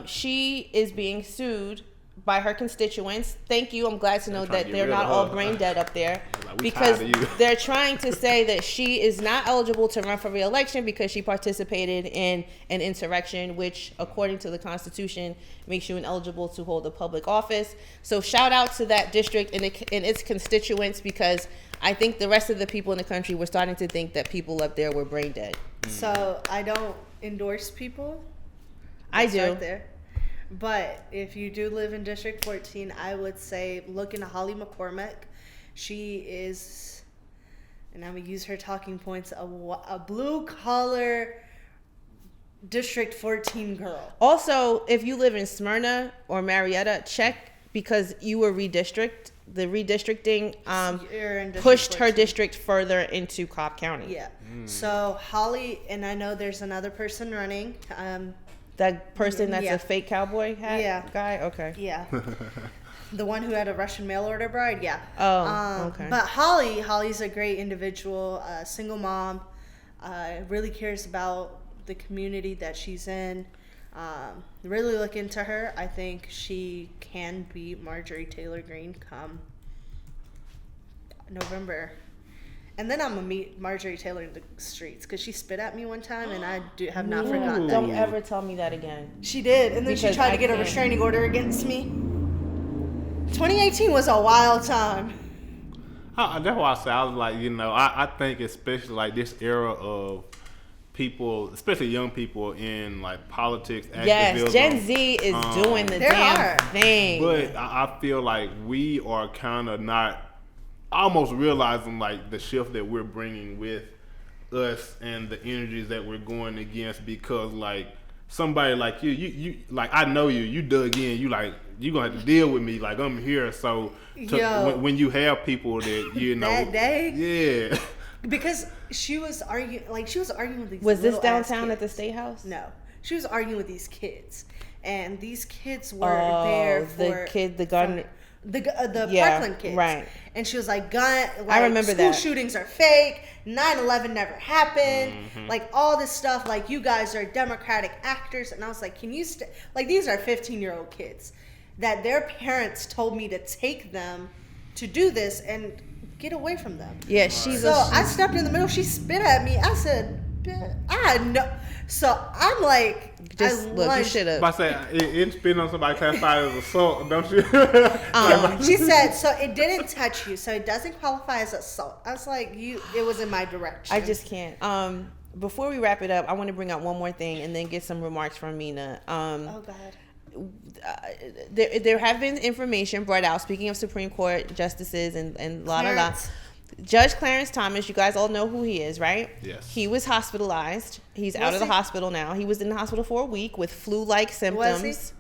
She is being sued by her constituents. Thank you. I'm glad to know that they're not all brain dead up there, because they're trying to say that she is not eligible to run for re-election because she participated in an insurrection, which, according to the Constitution, makes you ineligible to hold a public office. So shout out to that district and its constituents, because I think the rest of the people in the country were starting to think that people up there were brain dead. So I don't endorse people. I do. Right there. But if you do live in District 14, I would say look into Holly McCormick. She is, and I'm going to use her talking points, a blue-collar District 14 girl. Also, if you live in Smyrna or Marietta, check, because you were redistricted. The redistricting pushed her district further into Cobb County. Yeah. So Holly, and I know there's another person running. That person that's a fake cowboy hat guy? Okay. Yeah. The one who had a Russian mail order bride? Yeah. Oh, okay. But Holly's a great individual, single mom, really cares about the community that she's in. Really look into her. I think she can beat Marjorie Taylor Greene come November. And then I'm going to meet Marjorie Taylor in the streets because she spit at me one time and I have not forgotten that Don't yet. ever tell me that again. She did. And then she Because tried to I get a can't. restraining order against me. 2018 was a wild time. That's why I say I was like, I think especially like this era of people, especially young people in like politics, activism. Yes, Gen Z is doing the damn thing. But I feel like we are kind of not almost realizing like the shift that we're bringing with us and the energies that we're going against, because like somebody like you like, I know you dug in, you gonna have to deal with me, like I'm here. So when you have people that that day, yeah, because she was arguing with these. Was this little downtown ass at the kids. State House? No, she was arguing with these kids, and these kids were there for the gun. The Parkland kids, right? And she was like, I remember school that. shootings are fake. 9/11 never happened. Like all this stuff. Like you guys are Democratic actors. And I was like, can you like these are 15-year-old kids that their parents told me to take them to do this and get away from them. Yeah, I stepped in the middle. She spit at me. I said, I know. So I'm like, you should have. I say it spit on somebody classified as assault, don't you? She said, so it didn't touch you, so it doesn't qualify as assault. I was like, it was in my direction. I just can't. Before we wrap it up, I want to bring out one more thing and then get some remarks from Mina. Oh God. There have been information brought out. Speaking of Supreme Court justices and la. Judge Clarence Thomas, you guys all know who he is, right? Yes. He was hospitalized. He's out of the hospital now. He was in the hospital for a week with flu-like symptoms,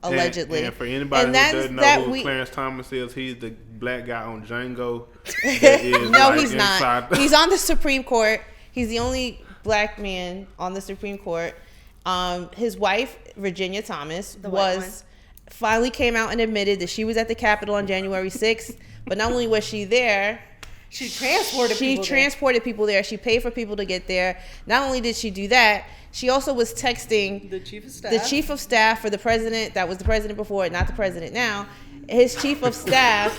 allegedly. And for anybody who doesn't know who Clarence Thomas is, he's the black guy on Django. No, he's not. He's on the Supreme Court. He's the only black man on the Supreme Court. His wife, Virginia Thomas, finally came out and admitted that she was at the Capitol on January 6th. But not only was she there, She transported people there. She paid for people to get there. Not only did she do that, she also was texting the chief of staff for the president. That was the president before, not the president now. His chief of staff.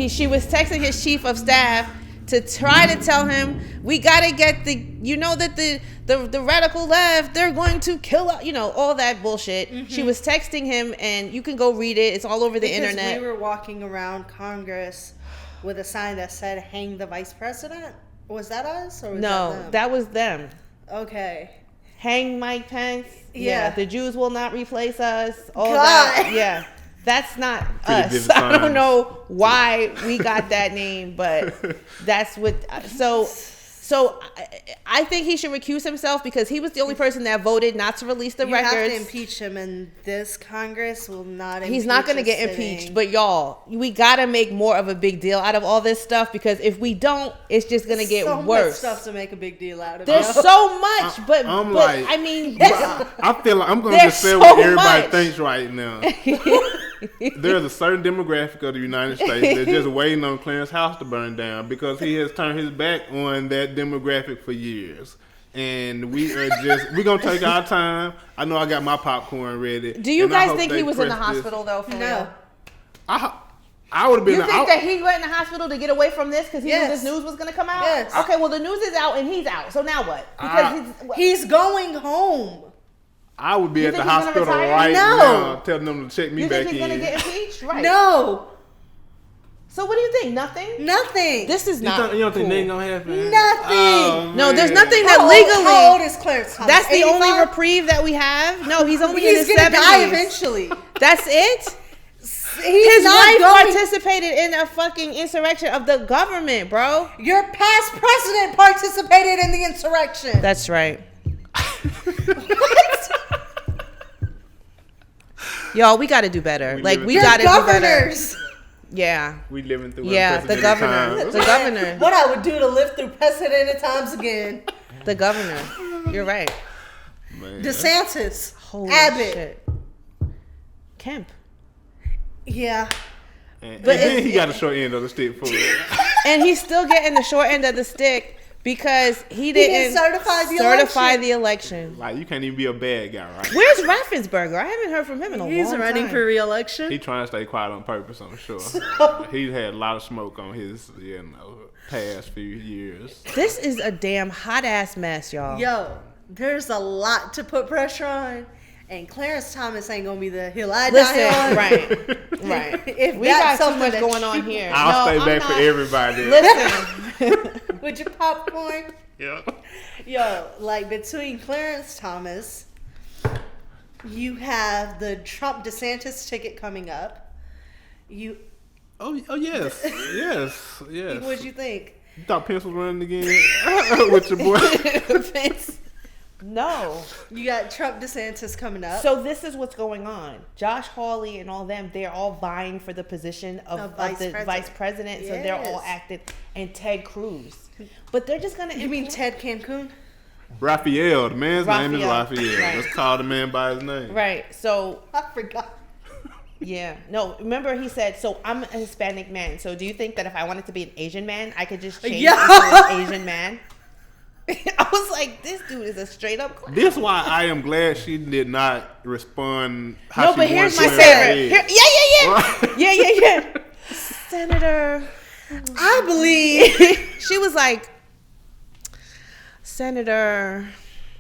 She was texting his chief of staff to try to tell him, we gotta get the radical left, they're going to kill us, all that bullshit. Mm-hmm. She was texting him, and you can go read it. It's all over the internet. We were walking around Congress with a sign that said, hang the vice president. Was that us? Or was that them? That was them. Okay. Hang Mike Pence. Yeah. The Jews will not replace us. All that. Yeah. That's not us. I don't know why we got that name, but that's what. So I think he should recuse himself because he was the only person that voted not to release the records. You have to impeach him, and this Congress will not impeach him. He's not going to get impeached. But y'all, we got to make more of a big deal out of all this stuff, because if we don't, it's just going to get worse. So much stuff to make a big deal out of. There's so much, but I mean, I feel like I'm going to just say what everybody thinks right now. There's a certain demographic of the United States that's just waiting on Clarence's house to burn down because he has turned his back on that demographic for years. And we're going to take our time. I know I got my popcorn ready. Do you guys think he was in the hospital, though, for real? I would have been. You think that he went in the hospital to get away from this because he knew this news was going to come out? Yes. Okay, well, the news is out and he's out. So now what? Because he's going home. I would be at the hospital right now telling them to check me back in. You think he's going to get impeached? Right. No. So what do you think? Nothing? This is not You don't think nothing going to happen? Nothing. Oh, no, there's nothing that legally. How old is Clarence Thomas? That's the 85? only reprieve that we have. No, he's only in his 70s. He's going to die eventually. That's it? His wife participated in a fucking insurrection of the government, bro. Your past president participated in the insurrection. That's right. What? Y'all, we got to do better. We got to do better. Yeah. We living through the governor. times. The governor. What I would do to live through precedented times again. The governor. You're right. Man. DeSantis. Holy Abbott. shit. Kemp. Yeah. But then he got a short end of the stick for it. And he's still getting the short end of the stick because he didn't certify the election. Like, you can't even be a bad guy, right? Where's Raffensperger? I haven't heard from him in a long time. He's running for re-election. He trying to stay quiet on purpose, I'm sure. He had a lot of smoke on his, past few years. This is a damn hot ass mess, y'all. Yo, there's a lot to put pressure on, and Clarence Thomas ain't gonna be the hill I Listen, die on. right. If We that's got too something much that going on here. I'll No, stay I'm back for not. everybody. Listen. with your popcorn. Yeah. Yo, like between Clarence Thomas, you have the Trump DeSantis ticket coming up. Oh yes. Yes. What'd you think? You thought Pence was running again with your boy? Vince. No. You got Trump DeSantis coming up. So this is what's going on. Josh Hawley and all them, they're all vying for the position of the vice president. Yes. So they're all acting. And Ted Cruz. But they're just going to... You mean Ted Cancun? Raphael. The man's name is Raphael. Raphael. Right. Let's call the man by his name. Right. So... I forgot. Yeah. No, remember he said, so I'm a Hispanic man. So do you think that if I wanted to be an Asian man, I could just change into an Asian man? I was like, this dude is a straight up clown. This is why I am glad she did not respond how No, she but here's my wanted to favorite. say. Yeah. Senator, I believe. she was like, Senator,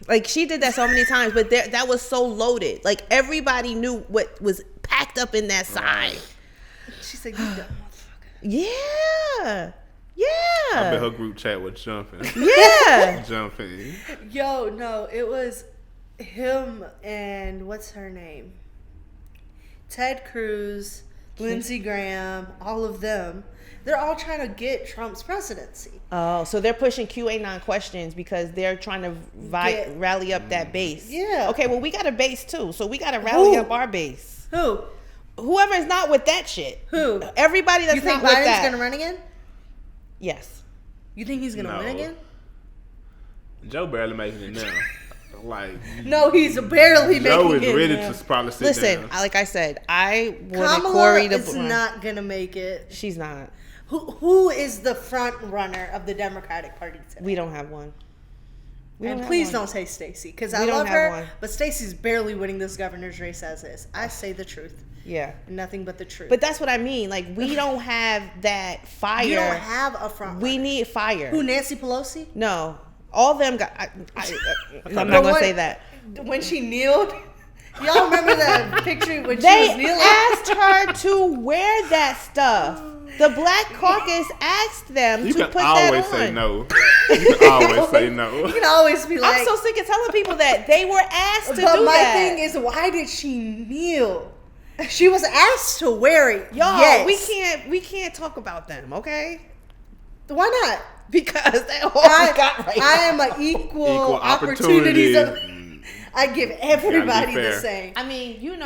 like she did that so many times, but that was so loaded. Like everybody knew what was packed up in that sign. She said, you dumb motherfucker. Yeah. I bet her group chat was jumping. Yeah. Jumping. Yo, no, it was him and what's her name? Ted Cruz, Lindsey Graham, all of them. They're all trying to get Trump's presidency. Oh, so they're pushing QA9 questions because they're trying to rally up that base. Yeah. Okay, well, we got a base too, so we got to rally up our base. Who? Whoever is not with that shit. Who? Everybody that's You think not with Biden's that. going to run again? Yes. You think he's going to No. win again? Joe barely making it now. Like, No, he's barely Joe making it. is ready now. to probably sit Listen, down. like I said, I wanted Kamala Corey to is not going to make it. She's not. Who is the front runner of the Democratic Party today? We don't have one. And please don't say Stacey, because I We don't love have her, one. but Stacey's barely winning this governor's race as is. I say the truth. Yeah. Nothing but the truth. But that's what I mean. Like, we don't have that fire. you don't have a front We runner. need fire. Who, Nancy Pelosi? No. All them got... I'm not The going to one- say that. When she kneeled? Y'all remember that picture when she They was kneeling? asked her to wear that stuff. The Black Caucus asked them You to can put that always on. say no. You can always say no. You can always be like... I'm so sick of telling people that they were asked to but do my that. thing is, why did she kneel? She was asked to wear it. Y'all, yes. we can't talk about them, okay? Why not? Because they all we got right I now. am an equal Equal opportunities. opportunity. I give everybody the fair. same. I mean,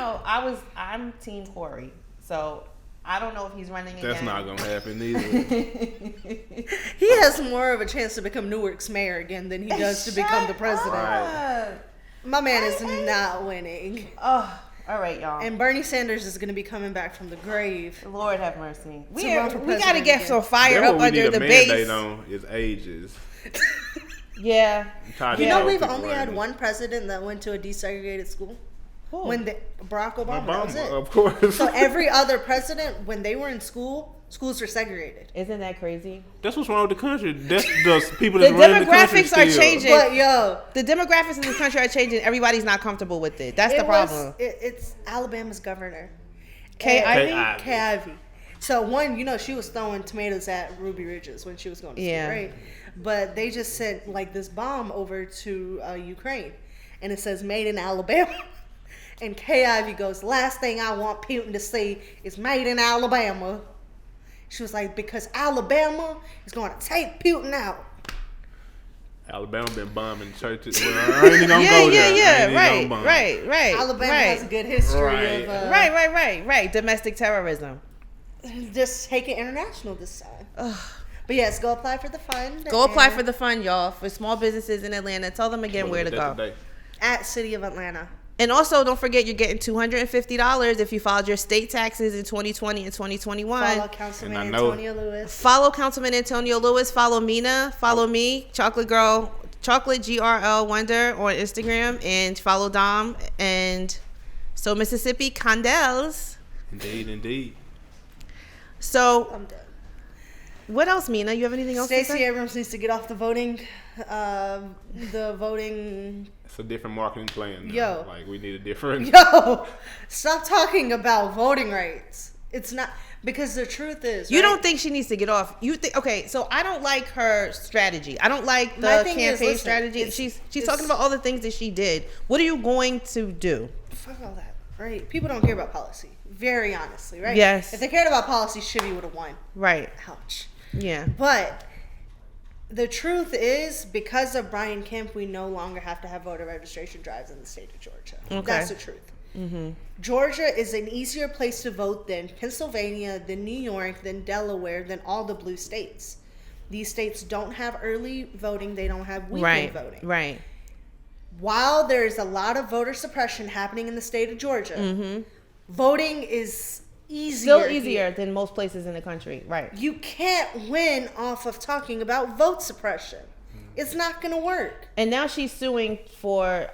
I'm Team Corey, so I don't know if he's running again. That's not gonna happen either. He has more of a chance to become Newark's mayor again than he does to become the president. Right. My man is not winning. Oh, all right, y'all. And Bernie Sanders is going to be coming back from the grave. Lord have mercy. We run for got to president get again. some fire That's up what we under need the a mandate base. on is ages. Yeah. I'm tired You of know, old we've people only had running. one president that went to a desegregated school. Who? When Barack Obama, that was it. Of course. So every other president, when they were in school, schools were segregated. Isn't that crazy? That's what's wrong with the country. That's the people The that's running the country demographics are still. changing. But yo, The demographics in this country are changing. Everybody's not comfortable with it. That's the problem. It's Alabama's governor. Kay And- Ivey? Kay Ivey. So one, you know, she was throwing tomatoes at Ruby Ridges when she was going to school, Yeah. right? But they just sent like this bomb over to Ukraine, and it says "Made in Alabama." And Kay Ivey goes, "Last thing I want Putin to say is made in Alabama." She was like, "Because Alabama is going to take Putin out." Alabama been bombing churches. Well, I ain't even gonna go there. I ain't even gonna bomb. Right. Alabama has a good history Right. of Right. Domestic terrorism. just taking international this time. But yes, go apply for the fund. Go apply and- for the fund, y'all. For small businesses in Atlanta. Tell them again where to go. Today. at City of Atlanta. And also, don't forget you're getting $250 if you filed your state taxes in 2020 and 2021. Follow Councilman Antonio Lewis. Follow Councilman Antonio Lewis. Follow Mina. Follow me, Chocolate GRL Wonder on Instagram, and follow Dom and So Mississippi Condell's. Indeed. I'm done. What else, Mina? You have anything else to Stacey say? Abrams needs to get off the voting. The voting. It's a different marketing plan now. Yo. Like, we need a different... Yo, stop talking about voting rights. It's not, because the truth is, You right? don't think she needs to get off? You think? Okay, so I don't like her strategy. I don't like the My thing campaign is, listen, strategy. She's talking about all the things that she did. What are you going to do? Fuck all that, right? People don't care about policy. Very honestly, right? Yes. If they cared about policy, Shivy would have won. Right. Ouch. Yeah. But the truth is, because of Brian Kemp, we no longer have to have voter registration drives in the state of Georgia. Okay. That's the truth. Mm-hmm. Georgia is an easier place to vote than Pennsylvania, than New York, than Delaware, than all the blue states. These states don't have early voting. They don't have weekend voting. Right. While there's a lot of voter suppression happening in the state of Georgia, voting is easier. Still easier than most places in the country. Right. You can't win off of talking about vote suppression. It's not going to work. And now she's suing for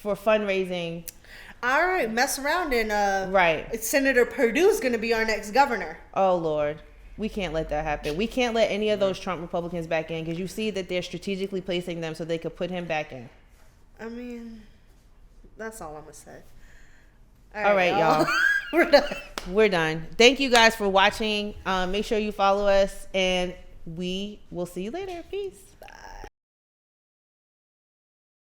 fundraising. All right, mess around and Right. Senator Perdue's going to be our next governor. Oh Lord, we can't let that happen. We can't let any of those Trump Republicans back in, because you see that they're strategically placing them so they could put him back in. I mean, that's all I'm going to say. All right, y'all. We're done. We're done. Thank you guys for watching. Make sure you follow us, and we will see you later. Peace. Bye.